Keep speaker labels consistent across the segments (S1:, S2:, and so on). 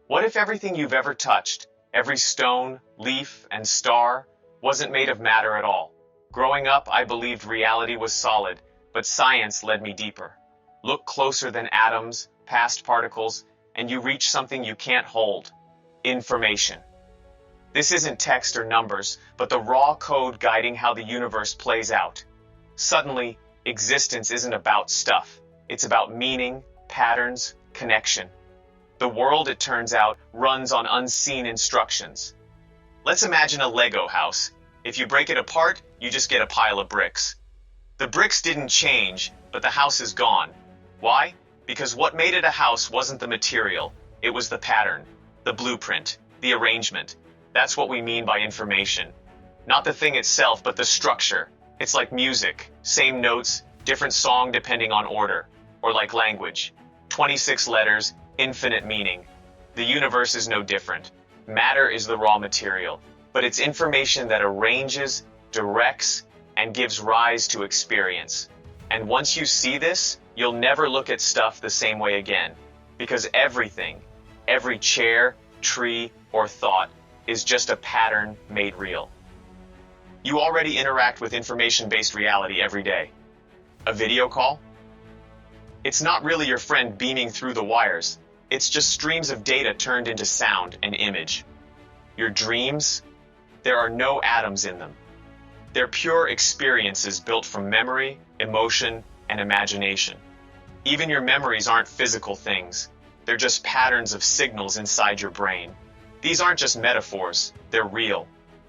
S1: What if everything you've ever touched, every stone, leaf, and star, wasn't made of matter at all? Growing up, I believed reality was solid, but science led me deeper. Look closer than atoms, past particles, and you reach something you can't hold: information. This isn't text or numbers, but the raw code guiding how the universe plays out. Suddenly, existence isn't about stuff. It's about meaning, patterns, connection. The world, it turns out, runs on unseen instructions. Let's imagine a Lego house. If you break it apart, you just get a pile of bricks. The bricks didn't change, but the house is gone. Why? Because what made it a house wasn't the material, it was the pattern, the blueprint, the arrangement. That's what we mean by information. Not the thing itself, but the structure. It's like music, same notes, different song depending on order. Or like language, 26 letters, infinite meaning. The universe is no different. Matter is the raw material, but it's information that arranges, directs, and gives rise to experience. And once you see this, you'll never look at stuff the same way again, because everything, every chair, tree, or thought, is just a pattern made real. You already interact with information-based reality every day. A video call? It's not really your friend beaming through the wires. It's just streams of data turned into sound and image. Your dreams? There are no atoms in them. They're pure experiences built from memory, emotion, and imagination. Even your memories aren't physical things. They're just patterns of signals inside your brain. These aren't just metaphors, they're real.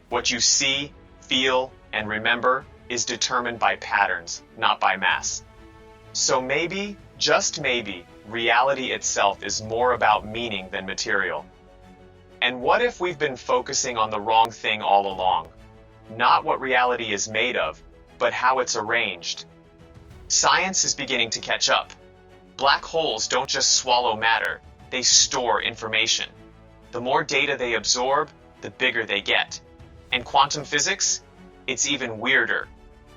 S1: What you see, feel, and remember is determined by patterns, not by mass. So maybe, just maybe, reality itself is more about meaning than material. And what if we've been focusing on the wrong thing all along? Not what reality is made of, but how it's arranged. Science is beginning to catch up. Black holes don't just swallow matter, they store information. The more data they absorb, the bigger they get. And quantum physics? It's even weirder.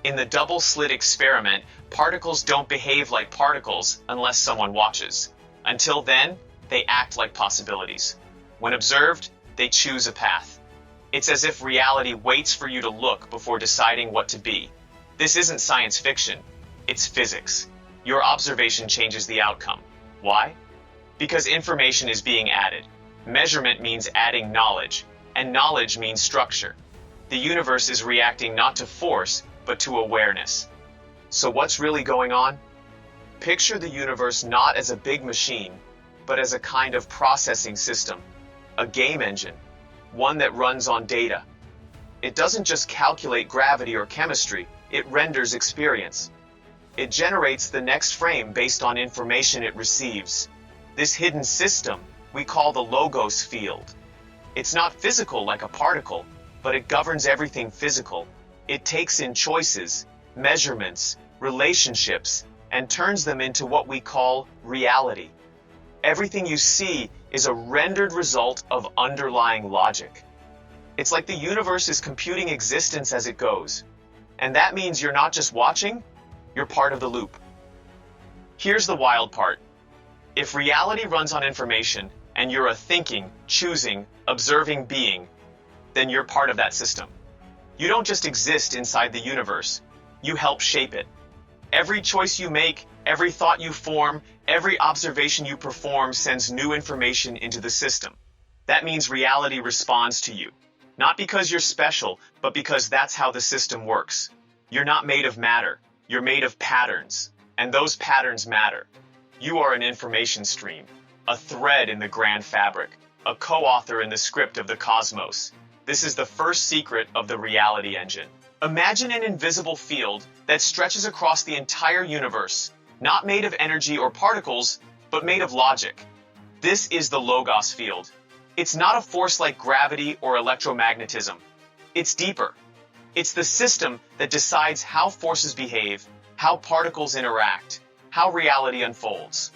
S1: In the double-slit experiment, particles don't behave like particles unless someone watches. Until then, they act like possibilities. When observed, they choose a path. It's as if reality waits for you to look before deciding what to be. This isn't science fiction, it's physics. Your observation changes the outcome. Why? Because information is being added. Measurement means adding knowledge, and knowledge means structure. The universe is reacting not to force, but to awareness. So what's really going on? Picture the universe not as a big machine, but as a kind of processing system, a game engine, one that runs on data. It doesn't just calculate gravity or chemistry, it renders experience. It generates the next frame based on information it receives. This hidden system we call the logos field. It's not physical like a particle, but it governs everything physical. It takes in choices, measurements, relationships, and turns them into what we call reality. Everything you see is a rendered result of underlying logic. It's like the universe is computing existence as it goes. And that means you're not just watching, you're part of the loop. Here's the wild part. If reality runs on information, and you're a thinking, choosing, observing being, then you're part of that system. You don't just exist inside the universe, you help shape it. Every choice you make, every thought you form, every observation you perform sends new information into the system. That means reality responds to you. Not because you're special, but because that's how the system works. You're not made of matter, you're made of patterns, and those patterns matter. You are an information stream, a thread in the grand fabric, a co-author in the script of the cosmos. This is the first secret of the reality engine. Imagine an invisible field that stretches across the entire universe, not made of energy or particles, but made of logic. This is the logos field. It's not a force like gravity or electromagnetism. It's deeper. It's the system that decides how forces behave, how particles interact, how reality unfolds.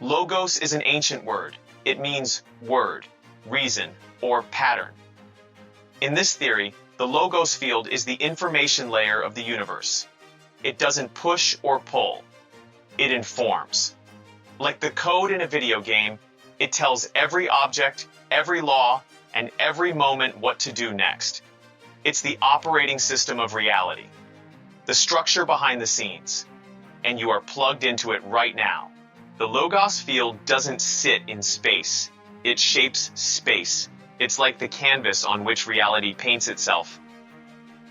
S1: Logos is an ancient word. It means word, reason, or pattern. In this theory, the logos field is the information layer of the universe. It doesn't push or pull. It informs. Like the code in a video game, It tells every object, every law, and every moment what to do next. It's the operating system of reality, the structure behind the scenes, and you are plugged into it right now. The Logos field doesn't sit in space. It shapes space. It's like the canvas on which reality paints itself.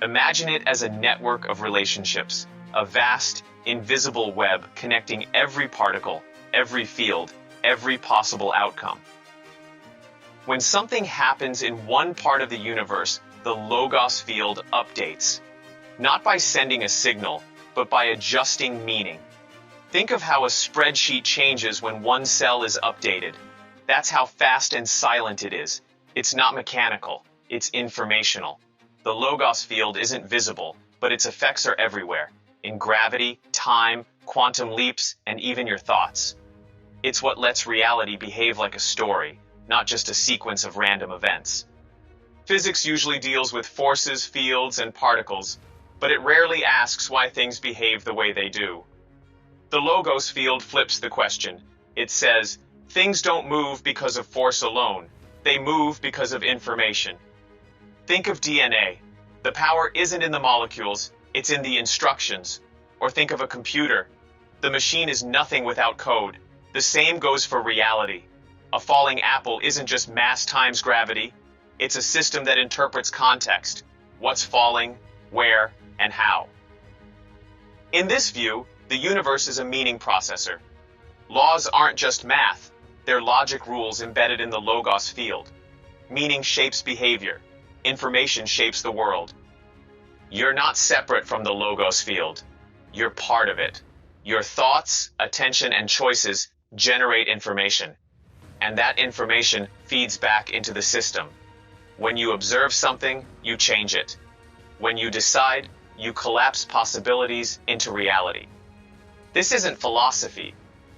S1: Imagine it as a network of relationships, a vast, invisible web connecting every particle, every field, every possible outcome. When something happens in one part of the universe, the Logos field updates, not by sending a signal, but by adjusting meaning. Think of how a spreadsheet changes when one cell is updated. That's how fast and silent it is. It's not mechanical, it's informational. The Logos field isn't visible, but its effects are everywhere, in gravity, time, quantum leaps, and even your thoughts. It's what lets reality behave like a story, not just a sequence of random events. Physics usually deals with forces, fields, and particles, but it rarely asks why things behave the way they do. The Logos field flips the question. It says, things don't move because of force alone. They move because of information. Think of DNA. The power isn't in the molecules, it's in the instructions. Or think of a computer. The machine is nothing without code. The same goes for reality. A falling apple isn't just mass times gravity. It's a system that interprets context. What's falling, where, and how. In this view, the universe is a meaning processor. Laws aren't just math. They're logic rules embedded in the Logos field. Meaning shapes behavior. Information shapes the world. You're not separate from the Logos field. You're part of it. Your thoughts, attention, and choices generate information. And that information feeds back into the system. When you observe something, you change it. When you decide, you collapse possibilities into reality. This isn't philosophy.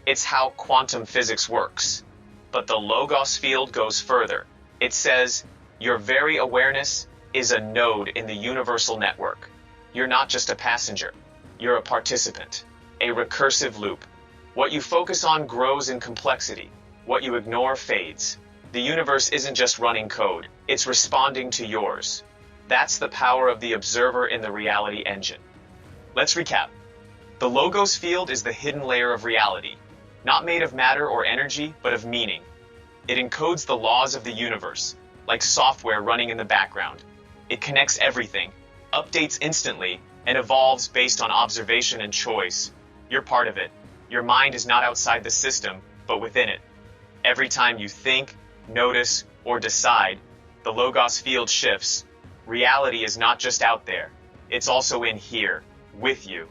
S1: It's how quantum physics works. But the Logos field goes further. It says, your very awareness is a node in the universal network. You're not just a passenger. You're a participant, a recursive loop. What you focus on grows in complexity. What you ignore fades. The universe isn't just running code. It's responding to yours. That's the power of the observer in the reality engine. Let's recap. The Logos field is the hidden layer of reality, not made of matter or energy, but of meaning. It encodes the laws of the universe, like software running in the background. It connects everything, updates instantly, and evolves based on observation and choice. You're part of it. Your mind is not outside the system, but within it. Every time you think, notice, or decide, the Logos field shifts. Reality is not just out there. It's also in here, with you.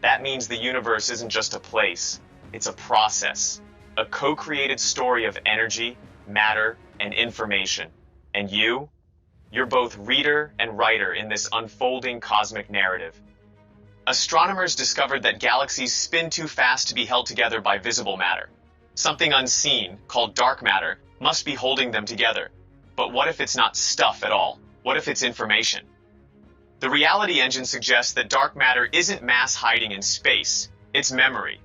S1: That means the universe isn't just a place. It's a process, a co-created story of energy, matter, and information. And you're both reader and writer in this unfolding cosmic narrative. Astronomers discovered that galaxies spin too fast to be held together by visible matter. Something unseen, called dark matter, must be holding them together. But what if it's not stuff at all? What if it's information? The reality engine suggests that dark matter isn't mass hiding in space, it's memory.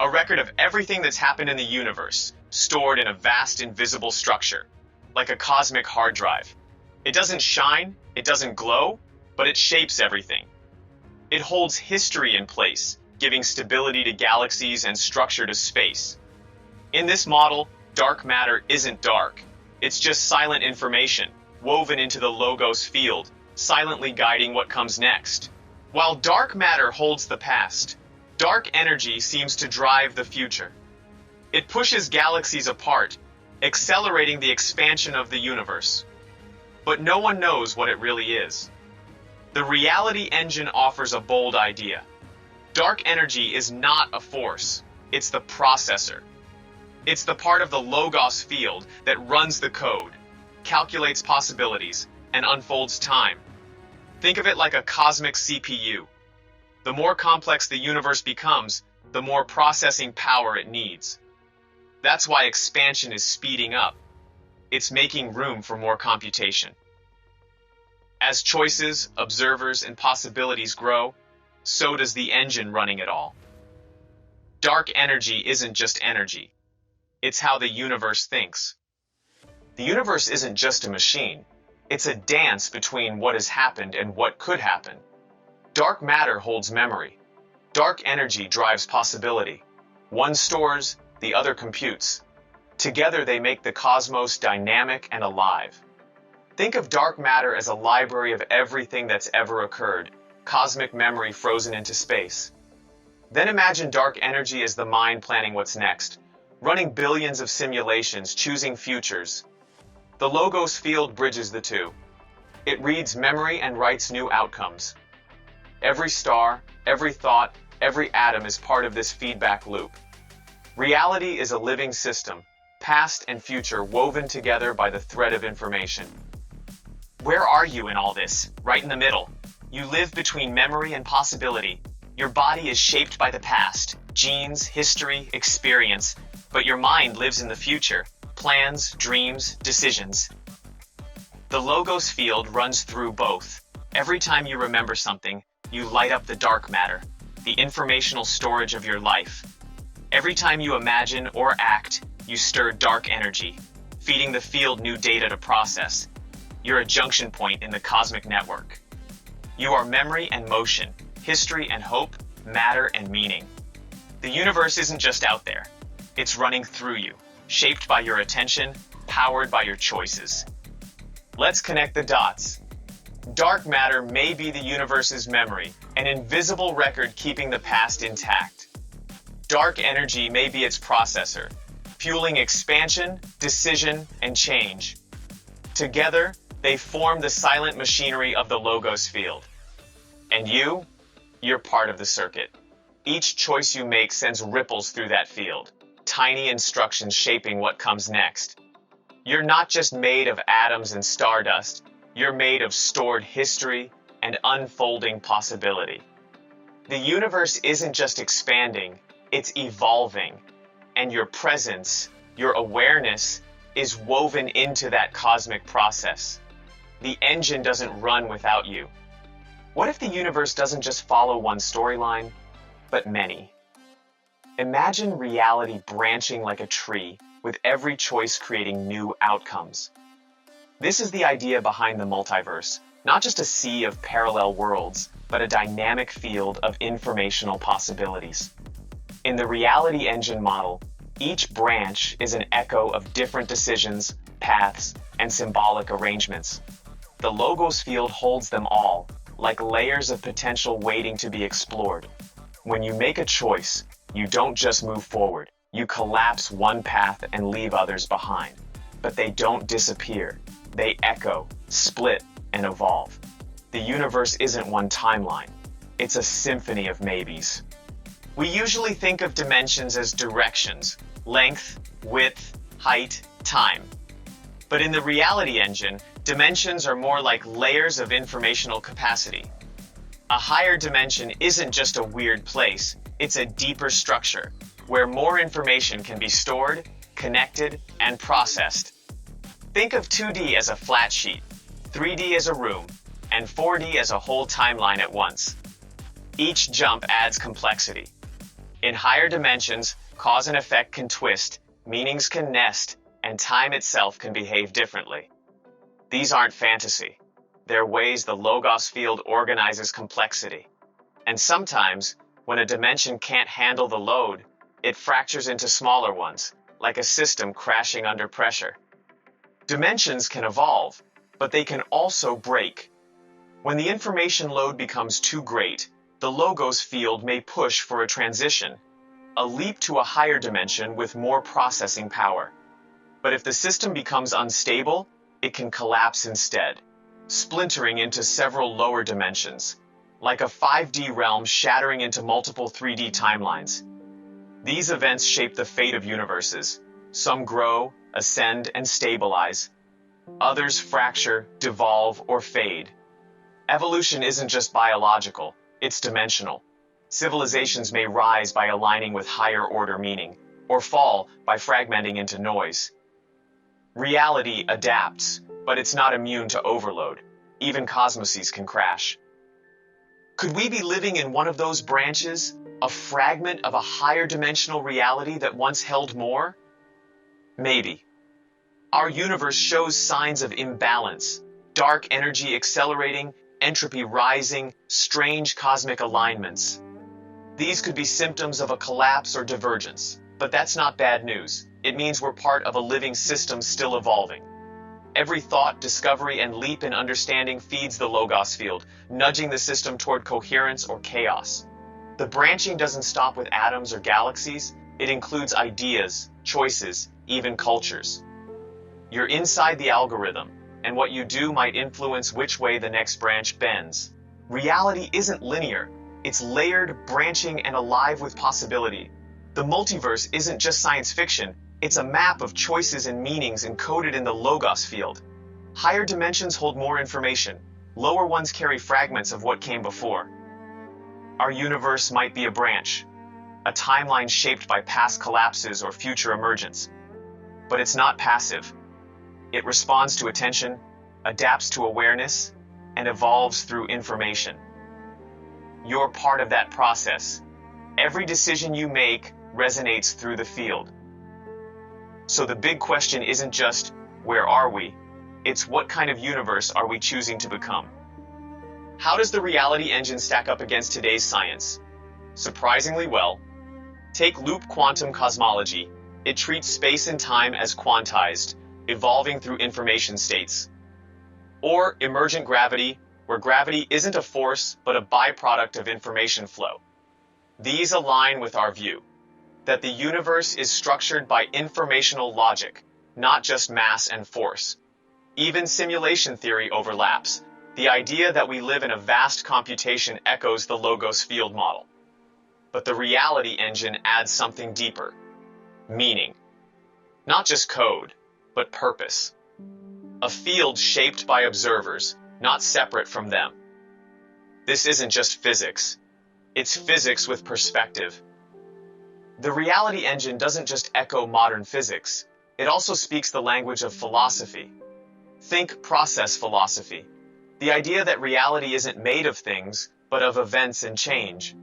S1: A record of everything that's happened in the universe, stored in a vast invisible structure, like a cosmic hard drive. It doesn't shine, it doesn't glow, but it shapes everything. It holds history in place, giving stability to galaxies and structure to space. In this model, dark matter isn't dark. It's just silent information, woven into the Logos field, silently guiding what comes next. While dark matter holds the past, dark energy seems to drive the future. It pushes galaxies apart, accelerating the expansion of the universe. But no one knows what it really is. The reality engine offers a bold idea. Dark energy is not a force, it's the processor. It's the part of the Logos field that runs the code, calculates possibilities, and unfolds time. Think of it like a cosmic CPU. The more complex the universe becomes, the more processing power it needs. That's why expansion is speeding up. It's making room for more computation. As choices, observers, and possibilities grow, so does the engine running it all. Dark energy isn't just energy. It's how the universe thinks. The universe isn't just a machine. It's a dance between what has happened and what could happen. Dark matter holds memory. Dark energy drives possibility. One stores, the other computes. Together they make the cosmos dynamic and alive. Think of dark matter as a library of everything that's ever occurred, cosmic memory frozen into space. Then imagine dark energy as the mind planning what's next, running billions of simulations, choosing futures. The Logos field bridges the two. It reads memory and writes new outcomes. Every star, every thought, every atom is part of this feedback loop. Reality is a living system, past and future woven together by the thread of information. Where are you in all this? Right in the middle. You live between memory and possibility. Your body is shaped by the past, genes, history, experience, but your mind lives in the future, plans, dreams, decisions. The Logos field runs through both. Every time you remember something, you light up the dark matter, the informational storage of your life. Every time you imagine or act, you stir dark energy, feeding the field new data to process. You're a junction point in the cosmic network. You are memory and motion, history and hope, matter and meaning. The universe isn't just out there. It's running through you, shaped by your attention, powered by your choices. Let's connect the dots. Dark matter may be the universe's memory, an invisible record keeping the past intact. Dark energy may be its processor, fueling expansion, decision, and change. Together, they form the silent machinery of the Logos field. And you're part of the circuit. Each choice you make sends ripples through that field, tiny instructions shaping what comes next. You're not just made of atoms and stardust, you're made of stored history and unfolding possibility. The universe isn't just expanding, it's evolving, and your presence, your awareness, is woven into that cosmic process. The engine doesn't run without you. What if the universe doesn't just follow one storyline, but many? Imagine reality branching like a tree, with every choice creating new outcomes. This is the idea behind the multiverse, not just a sea of parallel worlds, but a dynamic field of informational possibilities. In the reality engine model, each branch is an echo of different decisions, paths, and symbolic arrangements. The Logos field holds them all, like layers of potential waiting to be explored. When you make a choice, you don't just move forward. You collapse one path and leave others behind. But they don't disappear. They echo, split, and evolve. The universe isn't one timeline. It's a symphony of maybes. We usually think of dimensions as directions, length, width, height, time. But in the reality engine, dimensions are more like layers of informational capacity. A higher dimension isn't just a weird place, it's a deeper structure, where more information can be stored, connected, and processed. Think of 2D as a flat sheet, 3D as a room, and 4D as a whole timeline at once. Each jump adds complexity. In higher dimensions, cause and effect can twist, meanings can nest, and time itself can behave differently. These aren't fantasy. They're ways the Logos field organizes complexity. And sometimes, when a dimension can't handle the load, it fractures into smaller ones, like a system crashing under pressure. Dimensions can evolve, but they can also break. When the information load becomes too great, the Logos field may push for a transition, a leap to a higher dimension with more processing power. But if the system becomes unstable, it can collapse instead, splintering into several lower dimensions, like a 5D realm shattering into multiple 3D timelines. These events shape the fate of universes. Some grow, ascend, and stabilize. Others fracture, devolve, or fade. Evolution isn't just biological, it's dimensional. Civilizations may rise by aligning with higher order meaning, or fall by fragmenting into noise. Reality adapts, but it's not immune to overload. Even cosmoses can crash. Could we be living in one of those branches, a fragment of a higher dimensional reality that once held more? Maybe. Our universe shows signs of imbalance, dark energy accelerating, entropy rising, strange cosmic alignments. These could be symptoms of a collapse or divergence, but that's not bad news. It means we're part of a living system still evolving. Every thought, discovery, and leap in understanding feeds the Logos field, nudging the system toward coherence or chaos. The branching doesn't stop with atoms or galaxies. It includes ideas, choices, even cultures. You're inside the algorithm, and what you do might influence which way the next branch bends. Reality isn't linear. It's layered, branching, and alive with possibility. The multiverse isn't just science fiction. It's a map of choices and meanings encoded in the Logos field. Higher dimensions hold more information. Lower ones carry fragments of what came before. Our universe might be a branch, a timeline shaped by past collapses or future emergence. But it's not passive. It responds to attention, adapts to awareness, and evolves through information. You're part of that process. Every decision you make resonates through the field. So the big question isn't just, where are we? It's what kind of universe are we choosing to become? How does the reality engine stack up against today's science? Surprisingly well. Take loop quantum cosmology. It treats space and time as quantized, evolving through information states. Or emergent gravity, where gravity isn't a force, but a byproduct of information flow. These align with our view that the universe is structured by informational logic, not just mass and force. Even simulation theory overlaps. The idea that we live in a vast computation echoes the Logos field model. But the reality engine adds something deeper: meaning. Not just code, but purpose. A field shaped by observers, not separate from them. This isn't just physics. It's physics with perspective. The reality engine doesn't just echo modern physics. It also speaks the language of philosophy. Think process philosophy. The idea that reality isn't made of things, but of events and change.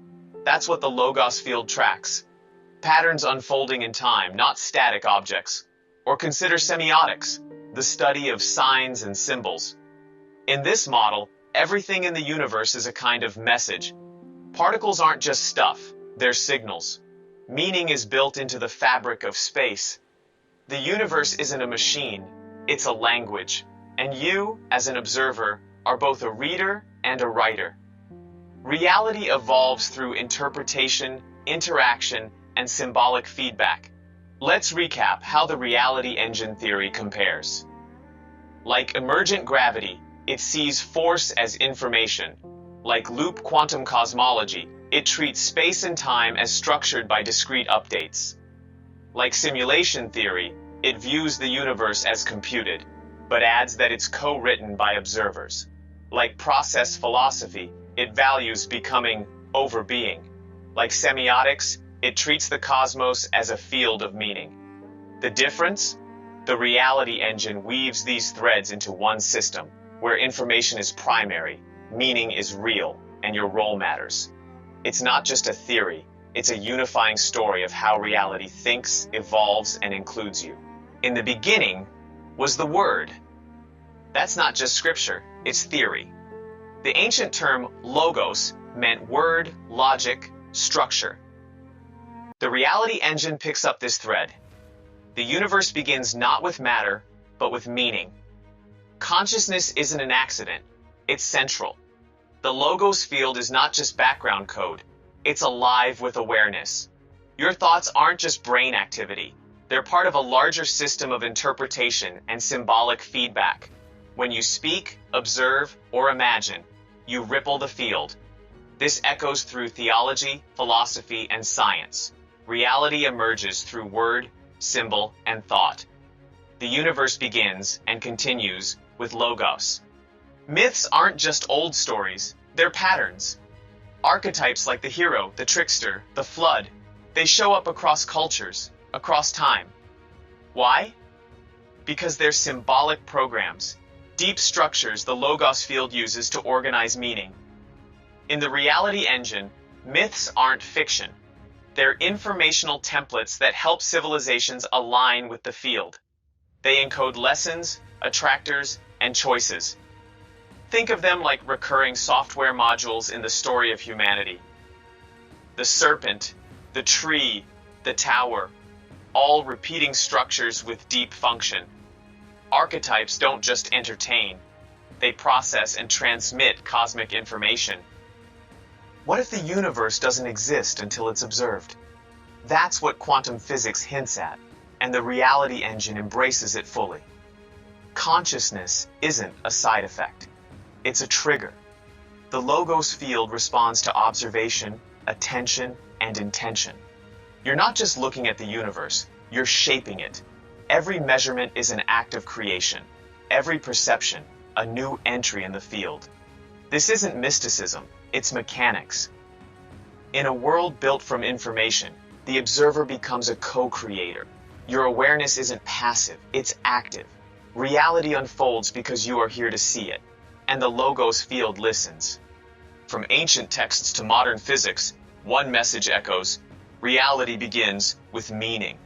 S1: That's what the Logos field tracks. Patterns unfolding in time, not static objects. Or consider semiotics, the study of signs and symbols. In this model, everything in the universe is a kind of message. Particles aren't just stuff, they're signals. Meaning is built into the fabric of space. The universe isn't a machine, it's a language. And you, as an observer, are both a reader and a writer. Reality evolves through interpretation, interaction, and symbolic feedback. Let's recap how the reality engine theory compares. Like emergent gravity, it sees force as information. Like loop quantum cosmology, it treats space and time as structured by discrete updates. Like simulation theory, it views the universe as computed, but adds that it's co-written by observers. Like process philosophy, it values becoming over being. Like semiotics, it treats the cosmos as a field of meaning. The difference? The reality engine weaves these threads into one system, where information is primary, meaning is real, and your role matters. It's not just a theory, it's a unifying story of how reality thinks, evolves, and includes you. In the beginning was the Word. That's not just scripture, it's theory. The ancient term logos meant word, logic, structure. The reality engine picks up this thread. The universe begins not with matter, but with meaning. Consciousness isn't an accident, it's central. The Logos field is not just background code, it's alive with awareness. Your thoughts aren't just brain activity, they're part of a larger system of interpretation and symbolic feedback. When you speak, observe, or imagine, you ripple the field. This echoes through theology, philosophy, and science. Reality emerges through word, symbol, and thought. The universe begins and continues with Logos. Myths aren't just old stories, they're patterns. Archetypes like the hero, the trickster, the flood, they show up across cultures, across time. Why? Because they're symbolic programs, deep structures the Logos field uses to organize meaning. In the reality engine, myths aren't fiction. They're informational templates that help civilizations align with the field. They encode lessons, attractors, and choices. Think of them like recurring software modules in the story of humanity. The serpent, the tree, the tower, all repeating structures with deep function. Archetypes don't just entertain, they process and transmit cosmic information. What if the universe doesn't exist until it's observed? That's what quantum physics hints at, and the reality engine embraces it fully. Consciousness isn't a side effect. It's a trigger. The logos field responds to observation, attention, and intention. You're not just looking at the universe, you're shaping it. Every measurement is an act of creation. Every perception, a new entry in the field. This isn't mysticism, it's mechanics. In a world built from information, the observer becomes a co-creator. Your awareness isn't passive, it's active. Reality unfolds because you are here to see it, and the logos field listens. From ancient texts to modern physics, one message echoes: reality begins with meaning.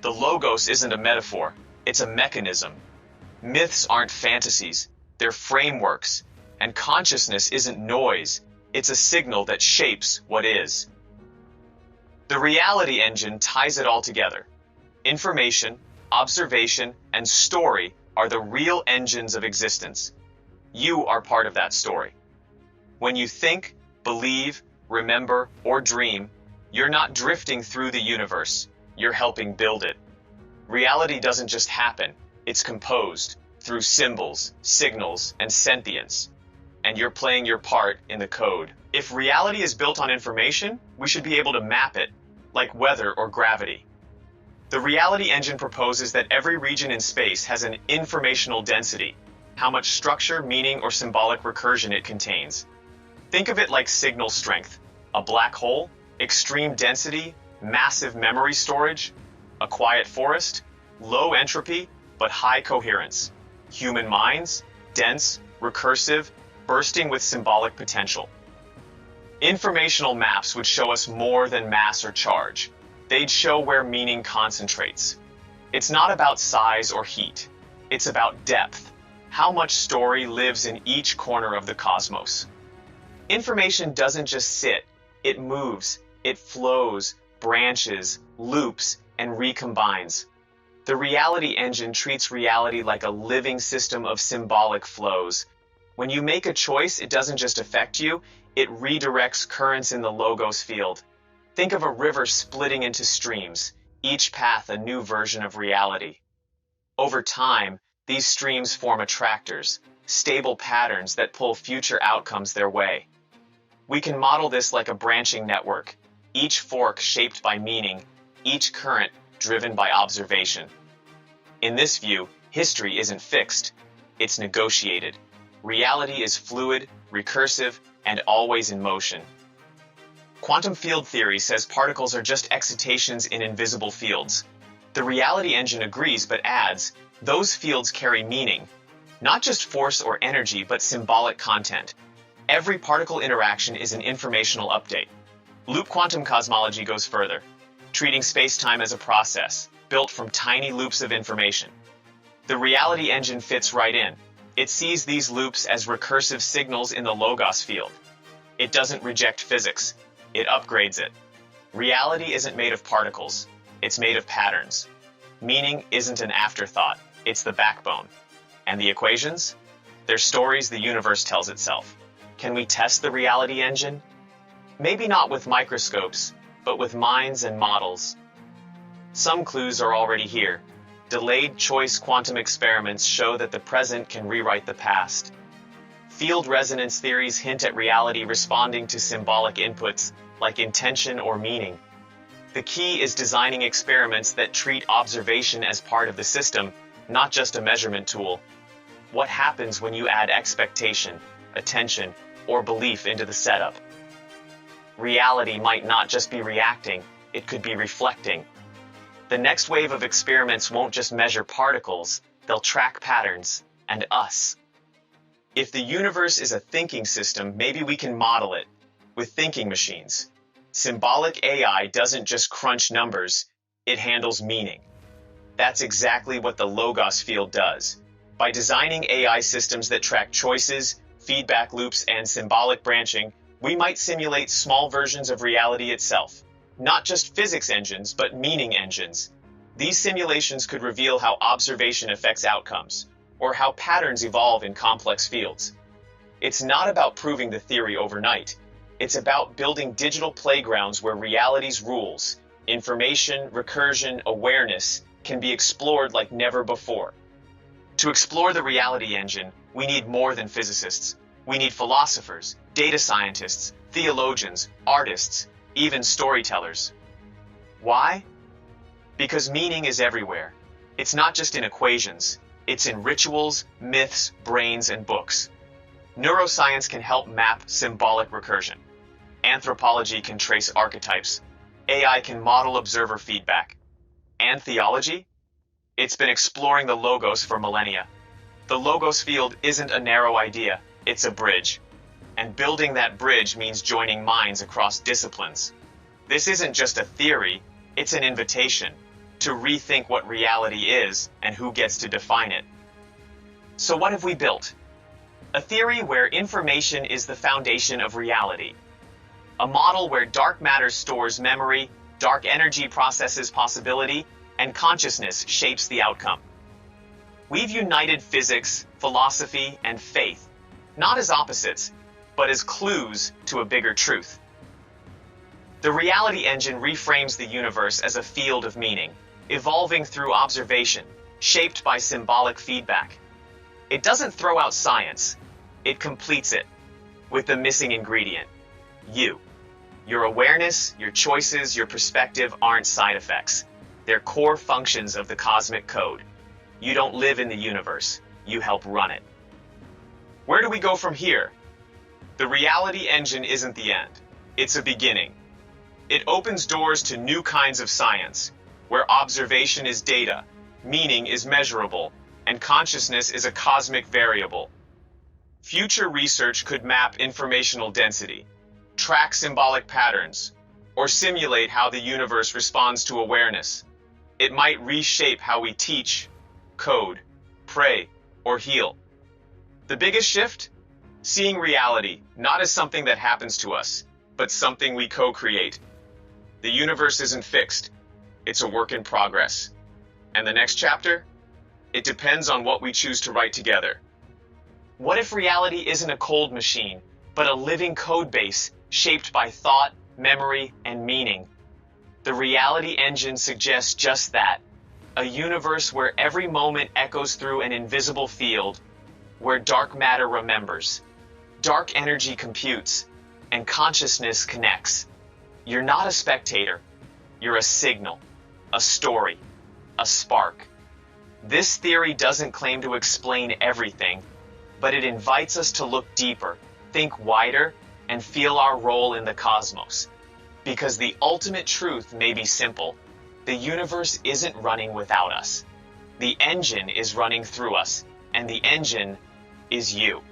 S1: The logos isn't a metaphor, it's a mechanism. Myths aren't fantasies, they're frameworks. And consciousness isn't noise, it's a signal that shapes what is. The reality engine ties it all together. Information, observation, and story are the real engines of existence. You are part of that story. When you think, believe, remember, or dream, you're not drifting through the universe, you're helping build it. Reality doesn't just happen, it's composed through symbols, signals, and sentience. And you're playing your part in the code. If reality is built on information, we should be able to map it, like weather or gravity. The reality engine proposes that every region in space has an informational density, how much structure, meaning, or symbolic recursion it contains. Think of it like signal strength. A black hole, extreme density, massive memory storage. A quiet forest, low entropy, but high coherence. Human minds, dense, recursive, bursting with symbolic potential. Informational maps would show us more than mass or charge. They'd show where meaning concentrates. It's not about size or heat. It's about depth. How much story lives in each corner of the cosmos. Information doesn't just sit. It moves. It flows, branches, loops, and recombines. The reality engine treats reality like a living system of symbolic flows. When you make a choice, it doesn't just affect you, it redirects currents in the logos field. Think of a river splitting into streams, each path a new version of reality. Over time, these streams form attractors, stable patterns that pull future outcomes their way. We can model this like a branching network, each fork shaped by meaning, each current driven by observation. In this view, history isn't fixed, it's negotiated. Reality is fluid, recursive, and always in motion. Quantum field theory says particles are just excitations in invisible fields. The reality engine agrees but adds, those fields carry meaning, not just force or energy but symbolic content. Every particle interaction is an informational update. Loop quantum cosmology goes further, treating space-time as a process, built from tiny loops of information. The reality engine fits right in. It sees these loops as recursive signals in the logos field. It doesn't reject physics, it upgrades it. Reality isn't made of particles, it's made of patterns. Meaning isn't an afterthought, it's the backbone. And the equations? They're stories the universe tells itself. Can we test the reality engine? Maybe not with microscopes, but with minds and models. Some clues are already here. Delayed choice quantum experiments show that the present can rewrite the past. Field resonance theories hint at reality responding to symbolic inputs like intention or meaning. The key is designing experiments that treat observation as part of the system, not just a measurement tool. What happens when you add expectation, attention, or belief into the setup? Reality might not just be reacting, it could be reflecting. The next wave of experiments won't just measure particles, they'll track patterns, and us. If the universe is a thinking system, maybe we can model it with thinking machines. Symbolic AI doesn't just crunch numbers, it handles meaning. That's exactly what the Logos field does. By designing AI systems that track choices, feedback loops, and symbolic branching, we might simulate small versions of reality itself. Not just physics engines, but meaning engines. These simulations could reveal how observation affects outcomes, or how patterns evolve in complex fields. It's not about proving the theory overnight. It's about building digital playgrounds where reality's rules, information, recursion, awareness, can be explored like never before. To explore the reality engine, we need more than physicists. We need philosophers, data scientists, theologians, artists, even storytellers. Why? Because meaning is everywhere. It's not just in equations. It's in rituals, myths, brains, and books. Neuroscience can help map symbolic recursion. Anthropology can trace archetypes. AI can model observer feedback. And theology? It's been exploring the Logos for millennia. The Logos field isn't a narrow idea, it's a bridge. And building that bridge means joining minds across disciplines. This isn't just a theory, it's an invitation to rethink what reality is and who gets to define it. So what have we built? A theory where information is the foundation of reality. A model where dark matter stores memory, dark energy processes possibility, and consciousness shapes the outcome. We've united physics, philosophy, and faith, not as opposites, but as clues to a bigger truth. The reality engine reframes the universe as a field of meaning, evolving through observation, shaped by symbolic feedback. It doesn't throw out science, it completes it, with the missing ingredient, you. Your awareness, your choices, your perspective aren't side effects. They're core functions of the cosmic code. You don't live in the universe, you help run it. Where do we go from here? The reality engine isn't the end, it's a beginning. It opens doors to new kinds of science, where observation is data, meaning is measurable, and consciousness is a cosmic variable. Future research could map informational density, track symbolic patterns, or simulate how the universe responds to awareness. It might reshape how we teach, code, pray, or heal. The biggest shift? Seeing reality not as something that happens to us, but something we co-create. The universe isn't fixed. It's a work in progress. And the next chapter? It depends on what we choose to write together. What if reality isn't a cold machine, but a living code base shaped by thought, memory, and meaning? The reality engine suggests just that. A universe where every moment echoes through an invisible field, where dark matter remembers, dark energy computes, and consciousness connects. You're not a spectator. You're a signal, a story, a spark. This theory doesn't claim to explain everything, but it invites us to look deeper, think wider, and feel our role in the cosmos. Because the ultimate truth may be simple. The universe isn't running without us. The engine is running through us, and the engine is you.